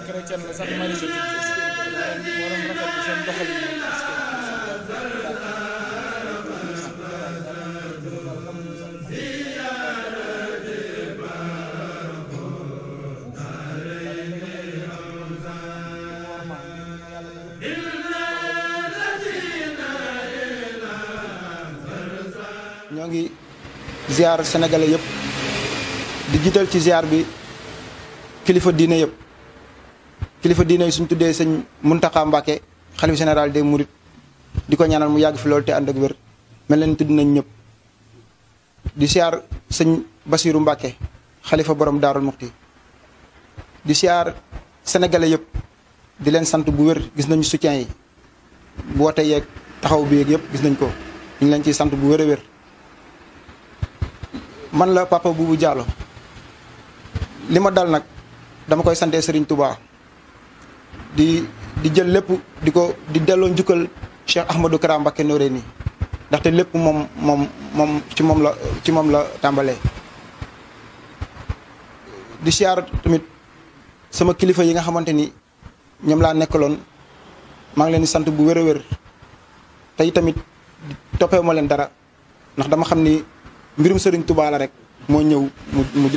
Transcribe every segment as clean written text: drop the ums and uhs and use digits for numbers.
chrétien la sax Marisa moo doon rafetlu seen doxalin ñoo ngi ziar sénégalais yëpp di jiital ci ziar bi kilifa diine yëpp kilifa diine yi suñ tuddee sëñ Muntaxa Mbàkke xalifa général des Mourides di ko ñaanal mu yàgg fi loolu te ànd ak wér mel leen tudd nañ ñëpp di ziar sëñ Basiiru Mbàkke xalifa borom Daarul Muxti di ziar sénégalais yëpp di leen sant bu wér gis nañu soutien yi bu wootee yeeg taxaw bi yeeg yëpp gis nañ ko ñu ngi leen ciy sant bu wér a wér man la Papa Boubou Diallo li ma dal nag dama koy sante Serigne Touba di jël lépp di delloo njukkal Cheikh Ahmadou Kara Mbacké Noreyni ndaxte lépp moom ci moom la tàmbalee. di siyaar tamit sama kilifa yi nga xamante ni ñoom laa nekkaloon maa ngi leen di sant bu wér a wér tey tamit toppee ma leen dara ndax dama xam ni mbirum Serigne Touba la rek moo ñëw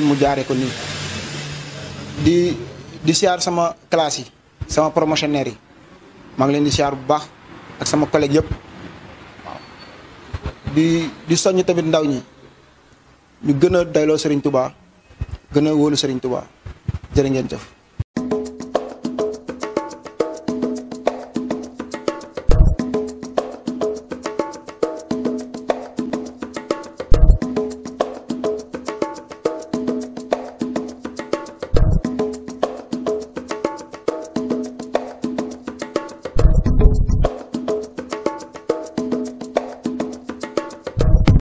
mu jaaree ko nii. di siyaar sama classe yi sama promotionnaire yi maa ngi leen di siyaar bu baax ak sama collègue yëpp waaw di soññ tamit ndaw ñi ñu gën a dayloo Serigne Touba gën a wóolu Serigne Touba jërë ngeen jëf.